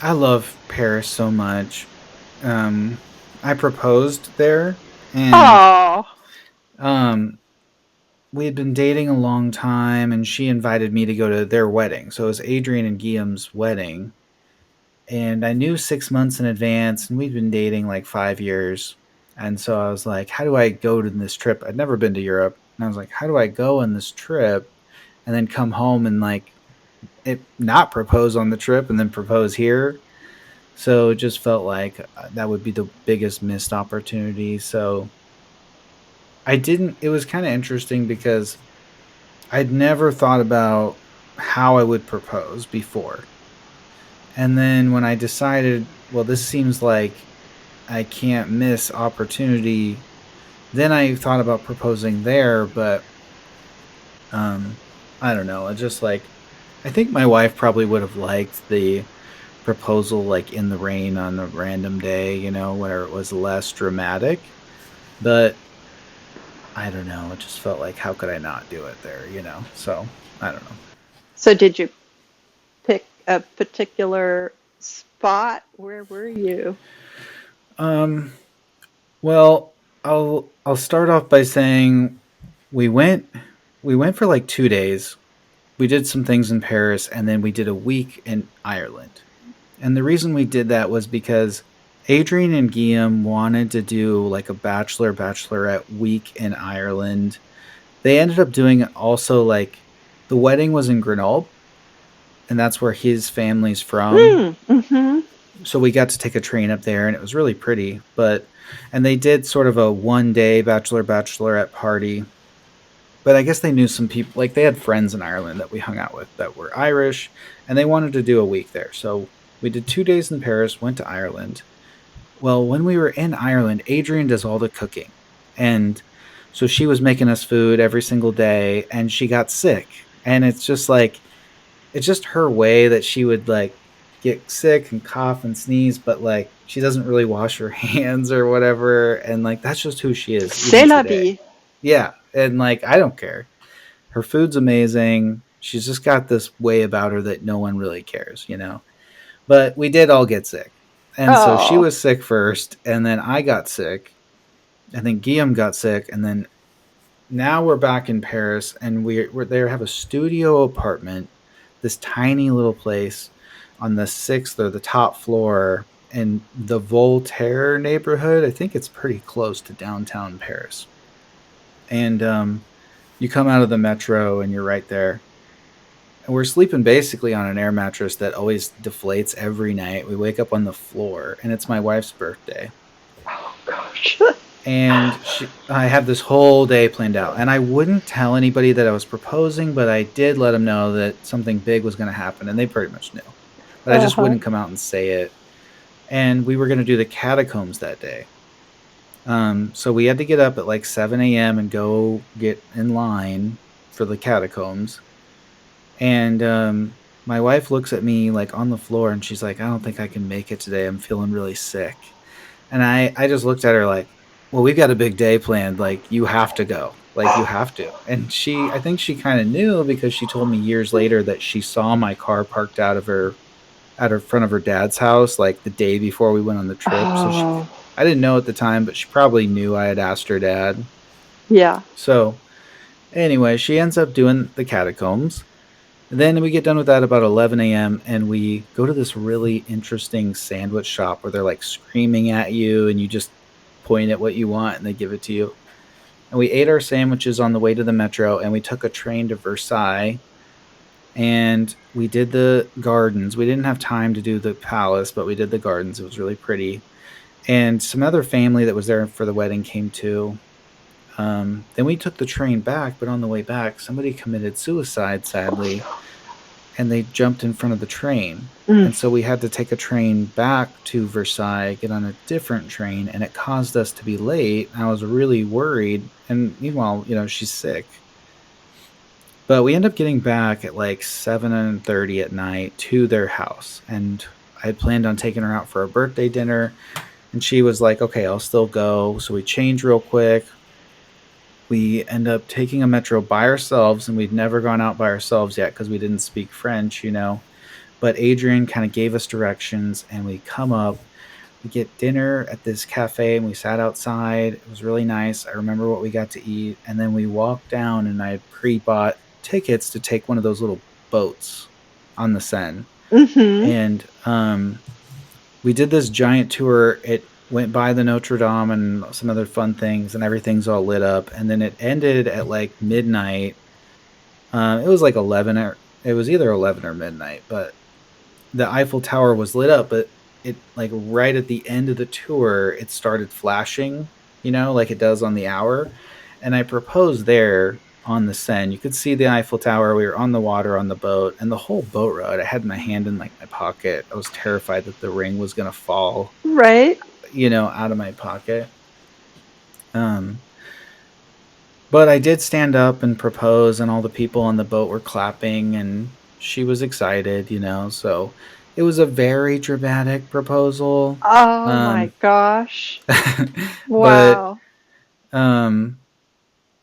I love Paris so much. Um, I proposed there, and Oh, um, we had been dating a long time, and she invited me to go to their wedding. So it was Adrian and Guillaume's wedding, and I knew 6 months in advance, and we'd been dating like 5 years. And so I was like, how do I go to this trip? I'd never been to Europe. And I was like, how do I go on this trip and then come home and like it not propose on the trip and then propose here? So it just felt like that would be the biggest missed opportunity. So I didn't, it was kind of interesting because I'd never thought about how I would propose before. And then when I decided, well, this seems like I can't miss opportunity, then I thought about proposing there, but um I don't know. It's just like I think my wife probably would have liked the proposal like in the rain on a random day, where it was less dramatic. But I don't know. It just felt like how could I not do it there? So I don't know. so did you pick a particular spot? Where were you? Um well, I'll start off by saying we went we went for like 2 days. We did some things in Paris and then we did a week in Ireland. And the reason we did that was because Adrian and Guillaume wanted to do like a bachelorette week in Ireland. They ended up doing it also like the wedding was in Grenoble, and that's where his family's from. Mm-hmm. So we got to take a train up there, and it was really pretty. And they did sort of a 1 day bachelorette party. But I guess they knew some people, like they had friends in Ireland that we hung out with that were Irish, and they wanted to do a week there. So we did 2 days in Paris, went to Ireland. Well, when we were in Ireland, Adrian does all the cooking. And so she was making us food every single day, and she got sick. And it's just her way that she would like get sick and cough and sneeze, but like she doesn't really wash her hands or whatever. And like that's just who she is, even C'est la today. vie. Yeah. And like I don't care. Her food's amazing. She's just got this way about her that no one really cares. But we did all get sick. And so she Oh, was sick first, and then I got sick, and then Guillaume got sick, and then now we're back in Paris, and we're there, have a studio apartment, this tiny little place on the sixth or the top floor in the Voltaire neighborhood. I think it's pretty close to downtown Paris. And you come out of the metro, and you're right there. And we're sleeping basically on an air mattress that always deflates every night. We wake up on the floor, and it's my wife's birthday. oh gosh. And I have this whole day planned out. And I wouldn't tell anybody that I was proposing, but I did let them know that something big was going to happen, and they pretty much knew. But I just Uh-huh. wouldn't come out and say it. And we were going to do the catacombs that day. So we had to get up at like 7 a.m. and go get in line for the catacombs. And my wife looks at me like on the floor, and she's like, I don't think I can make it today. I'm feeling really sick. And I just looked at her like, well, we've got a big day planned. Like, you have to go. Like, you have to. And I think she kind of knew because she told me years later that she saw my car parked out of front of her dad's house, like the day before we went on the trip. Oh, I didn't know at the time, but she probably knew I had asked her dad. yeah. So, anyway, she ends up doing the catacombs. Then we get done with that about 11 a.m. and we go to this really interesting sandwich shop where they're like screaming at you and you just point at what you want and they give it to you. And we ate our sandwiches on the way to the metro and we took a train to Versailles and we did the gardens. We didn't have time to do the palace, but we did the gardens. It was really pretty. And some other family that was there for the wedding came too. Then we took the train back, but on the way back, somebody committed suicide, sadly, and they jumped in front of the train. Mm. And so we had to take a train back to Versailles, get on a different train, and it caused us to be late. I was really worried. And meanwhile, she's sick. But we ended up getting back at like 7:30 at night to their house. And I had planned on taking her out for a birthday dinner. And she was like, okay, I'll still go. So we changed real quick. We end up taking a metro by ourselves, and we'd never gone out by ourselves yet because we didn't speak French. but Adrian kind of gave us directions, and we come up. We get dinner at this cafe, and we sat outside. It was really nice. I remember what we got to eat, and then we walked down, and I had pre-bought tickets to take one of those little boats on the Seine, Mm-hmm. and we did this giant tour. It went by the Notre Dame and some other fun things, and everything's all lit up. And then it ended at like midnight. It was like 11 or it was either 11 or midnight, but the Eiffel Tower was lit up, but it like right at the end of the tour, it started flashing, like it does on the hour. And I proposed there on the Seine. You could see the Eiffel Tower. We were on the water on the boat, and the whole boat ride, I had my hand in like my pocket. I was terrified that the ring was gonna fall, Right. out of my pocket. Um, but I did stand up and propose, and all the people on the boat were clapping, and she was excited, So it was a very dramatic proposal. Oh my Um, gosh. but Wow. um,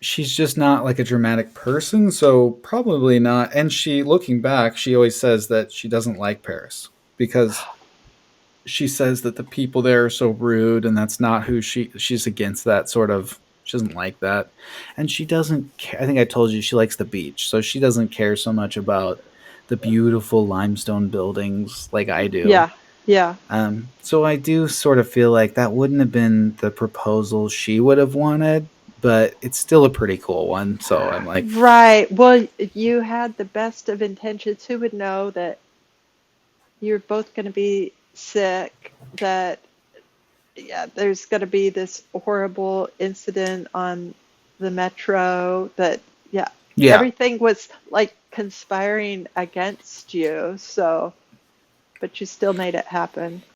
she's just not like a dramatic person, so probably not. And looking back, she always says that she doesn't like Paris because she says that the people there are so rude, and that's not who she's against that sort of. She doesn't like that, and she doesn't care. I think I told you she likes the beach, so she doesn't care so much about the beautiful limestone buildings like I do. Yeah. Yeah. So I do sort of feel like that wouldn't have been the proposal she would have wanted, but it's still a pretty cool one. So I'm like, Right. Well, you had the best of intentions. Who would know that you're both going to be sick, that, yeah, there's going to be this horrible incident on the metro, that, yeah, yeah, everything was like conspiring against you. So, but you still made it happen.